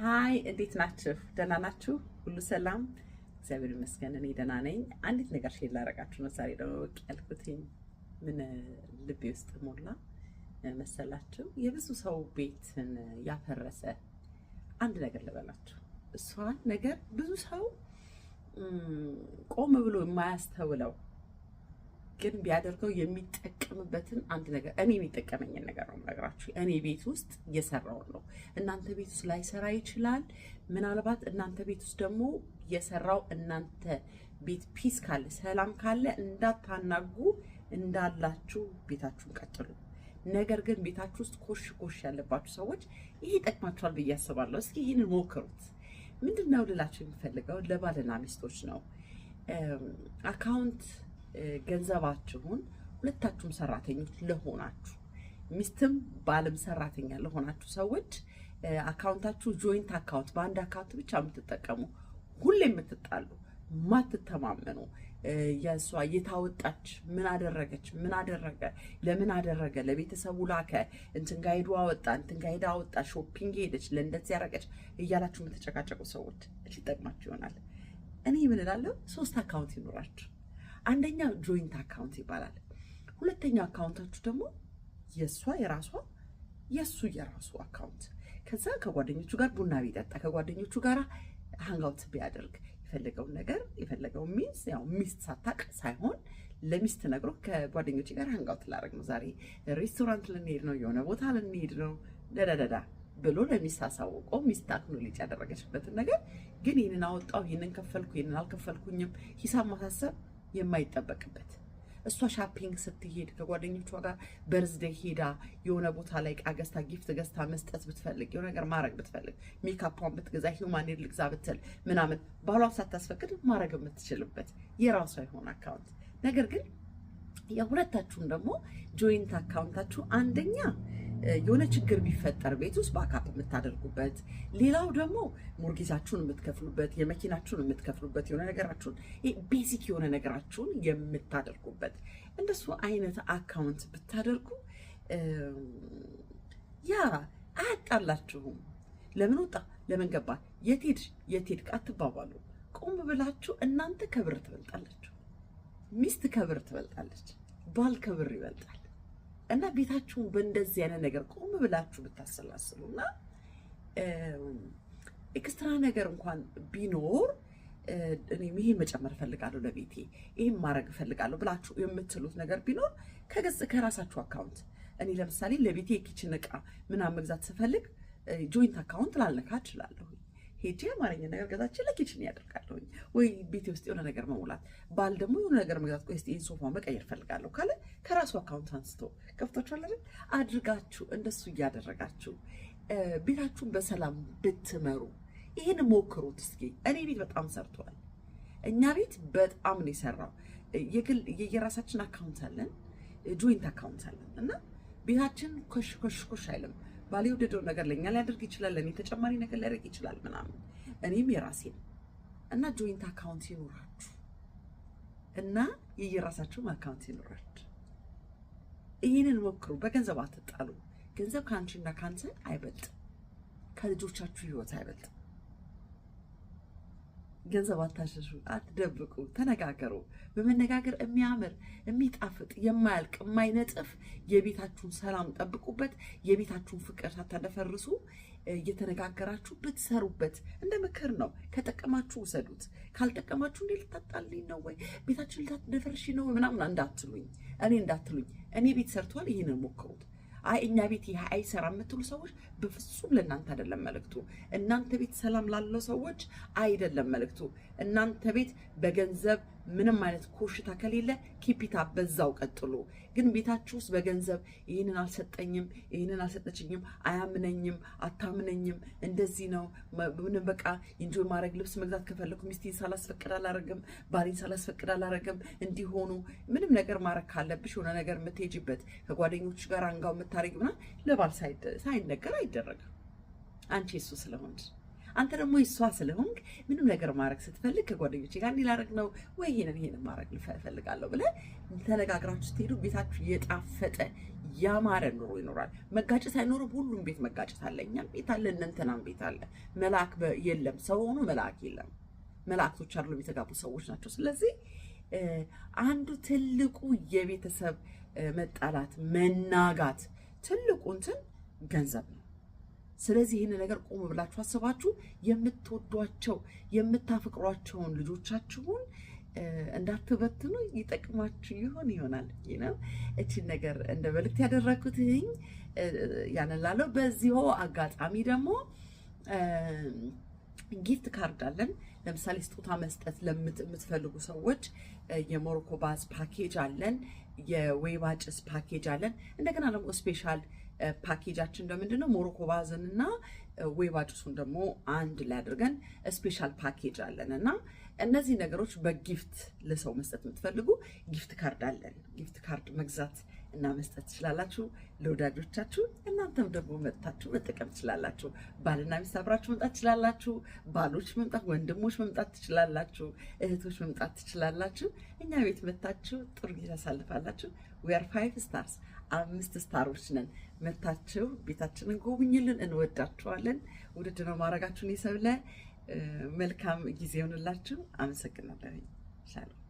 ሃይ እንዴት ናችሁ? ደህና ናችሁ? ሁሉ ሰላም? እግዚአብሔር ይመስገን እኔ ደህና ነኝ። አንዲት ነገር ሼር ላደርጋችሁ ነው ዛሬ ደግሞ ብቅ ያልኩትኝ። ምን ልቤ ውስጥ ሞላ መሰላችሁ? የብዙ ሰው ቤትን ያፈረሰ አንድ ነገር ልበላችሁ። እሷን ነገር ብዙ ሰው ቆም ብሎ የማያስተውለው ግን ቢያደርገው የሚጠቀምበትን አንድ ነገር እኔ የሚጠቀመኝን ነገር ነው የምነግራችሁ። እኔ ቤት ውስጥ እየሰራውን ነው። እናንተ ቤት ውስጥ ላይሰራ ይችላል። ምናልባት እናንተ ቤት ውስጥ ደግሞ የሰራው እናንተ ቤት ፒስ ካለ ሰላም ካለ እንዳታናጉ እንዳላችሁ ቤታችሁን ቀጥሉ። ነገር ግን ቤታችሁ ውስጥ ኮሽ ያለባችሁ ሰዎች ይሄ ይጠቅማችኋል ብዬ አስባለሁ። እስኪ ይህንን ሞክሩት። ምንድነው ልላችሁ የሚፈልገው ለባልና ሚስቶች ነው። አካውንት ገንዘባችሁን ሁለታችሁም ሰራተኞች ለሆናችሁ ሚስትም ባልም ሰራተኛ ለሆናችሁ ሰዎች አካውንታችሁ ጆይንት አካውንት በአንድ አካውንት ብቻ የምትጠቀሙ ሁሌ የምትጣሉ ማትተማመኑ የሷ የታወጣች ምን አደረገች ምን አደረገ ለምን አደረገ ለቤተሰቡ ላከ እንትን ጋር ሄዶ አወጣ እንትን ጋር ሄዳ አወጣ ሾፒንግ ሄደች ለእንደዚህ ያረገች እያላችሁ የምትጨቃጨቁ ሰዎች ሊጠቅማችሁ ይሆናል። እኔ ምን እላለሁ? 3 አካውንት ይኖራችሁ። አንደኛ ጆይንት አካውንት ይባላል። ሁለተኛው አካውንታችሁ ደግሞ የሷ የራሷ የሱ የራሱ አካውንት። ከዛ ከጓደኞቹ ጋር ቡና ቢጠጣ ከጓደኞቹ ጋር ሃንጋውት ቢያደርግ የፈለገውን ነገር የፈለገውን ሚንስ ያው ሚስት ሳታቅ ሳይሆን ለሚስት ነግሮ ከጓደኞቹ ጋር ሃንጋውት ላደርግ ነው፣ ዛሬ ሬስቶራንት ልንሄድ ነው፣ የሆነ ቦታ ልንሄድ ነው ደዳዳዳ ብሎ ለሚስት አሳውቆ ሚስት አክኖሌጅ ያደረገችበትን ነገር ግን ይህንን አወጣው ይህንን ከፈልኩ ይህንን አልከፈልኩኝም ሂሳብ ማሳሰብ የማይጠበቅበት እሷ ሻፒንግ ስትሄድ ከጓደኞቿ ጋር በርዝዴይ ሄዳ የሆነ ቦታ ላይ ዕቃ ገዝታ ጊፍት ገዝታ መስጠት ብትፈልግ የሆነ ነገር ማድረግ ብትፈልግ ሜካፓን ብትገዛ ሂውማን ሄር ልግዛ ብትል ምናምን ባሏ ሳታስፈቅድ ማድረግ የምትችልበት የራሷ የሆነ አካውንት። ነገር ግን የሁለታችሁም ደግሞ ጆይንት አካውንታችሁ አንደኛ የሆነ ችግር ቢፈጠር ቤት ውስጥ ባካፕ የምታደርጉበት፣ ሌላው ደግሞ ሞርጌጃችሁን የምትከፍሉበት፣ የመኪናችሁን የምትከፍሉበት፣ የሆነ ነገራችሁን ቤዚክ የሆነ ነገራችሁን የምታደርጉበት እንደሱ አይነት አካውንት ብታደርጉ ያ አያጣላችሁም። ለምን ወጣ ለምን ገባ የት ሄድክ አትባባሉ። ቆም ብላችሁ እናንተ ከብር ትበልጣላችሁ፣ ሚስት ከብር ትበልጣለች፣ ባል ከብር ይበልጣል። እና ቤታችሁን በእንደዚህ አይነት ነገር ቆም ብላችሁ ብታሰላስሉና ኤክስትራ ነገር እንኳን ቢኖር እኔም ይሄን መጨመር እፈልጋለሁ ለቤቴ ይሄን ማድረግ እፈልጋለሁ ብላችሁ የምትሉት ነገር ቢኖር ከራሳችሁ አካውንት። እኔ ለምሳሌ ለቤቴ የኪችን ዕቃ ምናምን መግዛት ስፈልግ ጆይንት አካውንት ላልነካ እችላለሁ። ሄጄ አማርኛ ነገር ገዛች ለኪችን ያደርጋለሁኝ ወይ ቤቴ ውስጥ የሆነ ነገር መሙላት። ባል ደግሞ የሆነ ነገር መግዛት ቆይ እስቲ ይሄን ሶፋ መቀየር ፈልጋለሁ ካለ ከራሱ አካውንት አንስቶ ከፍታችሁ አይደል አድርጋችሁ እንደሱ እያደረጋችሁ ቤታችሁን በሰላም ብትመሩ ይሄን ሞክሩት እስኪ። እኔ ቤት በጣም ሰርቷል። እኛ ቤት በጣም ነው የሰራው። የግል የራሳችን አካውንት አለን፣ ጆይንት አካውንት አለን እና ቤታችን ኮሽ አይልም። ባል የወደደው ነገር ለኛ ሊያደርግ ይችላል፣ ለኔ ተጨማሪ ነገር ሊያደርግ ይችላል ምናምን። እኔም የራሴን እና ጆይንት አካውንት ይኖራችሁ እና የየራሳችሁም አካውንት ይኖራችሁ። ይህንን ሞክሩ። በገንዘብ አትጣሉ። ገንዘብ ከአንቺና ከአንተ አይበልጥም፣ ከልጆቻችሁ ህይወት አይበልጥም። ገንዘብ አታሸሹ፣ አትደብቁ፣ ተነጋገሩ። በመነጋገር የሚያምር የሚጣፍጥ የማያልቅ የማይነጥፍ የቤታችሁን ሰላም ጠብቁበት። የቤታችሁን ፍቅር ሳታደፈርሱ እየተነጋገራችሁ ብትሰሩበት እንደ ምክር ነው። ከጠቀማችሁ ውሰዱት፣ ካልጠቀማችሁ እንዴ ልታጣልኝ ነው ወይ ቤታችን ልታደፈርሽ ነው ምናምን እንዳትሉኝ፣ እኔ ቤት ሰርቷል ይህንን ሞክሩት። አይ እኛ ቤት ይሄ አይሰራ የምትሉ ሰዎች በፍጹም ለእናንተ አይደለም መልእክቱ። እናንተ ቤት ሰላም ላለው ሰዎች አይደለም መልእክቱ። እናንተ ቤት በገንዘብ ምንም አይነት ኮሽታ ከሌለ ኪፒታ በዛው ቀጥሉ። ግን ቤታችሁ ውስጥ በገንዘብ ይህንን አልሰጠኝም ይህንን አልሰጠችኝም አያምነኝም አታምነኝም እንደዚህ ነው ምንም በቃ ኢንጆይ ማድረግ ልብስ መግዛት ከፈለኩ ሚስቴን ሳላስፈቅድ አላረግም ባሌን ሳላስፈቅድ አላረግም እንዲሆኑ ምንም ነገር ማድረግ ካለብሽ የሆነ ነገር የምትሄጂበት ከጓደኞች ጋር አንጋው የምታረጊ ምናምን ለባል ሳይነገር አይደረግም። አንቺ እሱ ስለሆንሽ አንተ ደግሞ ይሷ ስለሆንክ ምንም ነገር ማድረግ ስትፈልግ ከጓደኞቼ ጋር እንዲህ ላደርግ ነው ወይ ይሄንን ማድረግ እፈልጋለሁ ብለህ ተነጋግራችሁ ስትሄዱ ቤታችሁ የጣፈጠ ያማረ ኑሮ ይኖራል። መጋጨት አይኖርም። ሁሉም ቤት መጋጨት አለ። እኛም ቤት አለ፣ እነንተናም ቤት አለ። መልአክ የለም፣ ሰው ሆኖ መልአክ የለም። መላእክቶች አይደሉም፣ የተጋቡ ሰዎች ናቸው። ስለዚህ አንዱ ትልቁ የቤተሰብ መጣላት መናጋት ትልቁ እንትን ገንዘብ ነው። ስለዚህ ይህን ነገር ቆም ብላችሁ አስባችሁ የምትወዷቸው የምታፈቅሯቸውን ልጆቻችሁን እንዳትበትኑ ይጠቅማችሁ ይሆናል። እቺን ነገር እንደ መልእክት ያደረኩትኝ ያንን ላለው። በዚሁ አጋጣሚ ደግሞ ጊፍት ካርድ አለን። ለምሳሌ ስጦታ መስጠት ለምትፈልጉ ሰዎች የሞሮኮ ባዝ ፓኬጅ አለን፣ የወይባ ጭስ ፓኬጅ አለን። እንደገና ደግሞ ስፔሻል ፓኬጃችን እንደምንድን ነው? ሞሮኮ ባዝን እና ወይባ ጭሱን ደግሞ አንድ ላይ አድርገን ስፔሻል ፓኬጅ አለን እና እነዚህ ነገሮች በጊፍት ለሰው መስጠት የምትፈልጉ ጊፍት ካርድ አለን። ጊፍት ካርድ መግዛት እና መስጠት ትችላላችሁ ለወዳጆቻችሁ። እናንተም ደግሞ መጥታችሁ መጠቀም ትችላላችሁ። ባልና ሚስት አብራችሁ መምጣት ትችላላችሁ። ባሎች መምጣት፣ ወንድሞች መምጣት ትችላላችሁ። እህቶች መምጣት ትችላላችሁ። እኛ ቤት መጥታችሁ ጥሩ ጊዜ ታሳልፋላችሁ። we are 5 stars 5 ስታሮች ነን። መጥታችሁ ቤታችንን ጎብኝልን። እንወዳችኋለን። ውድድ ነው ማድረጋችሁን። ይሰብለ መልካም ጊዜ ይሁንላችሁ። አመሰግናለሁ። ሻሎም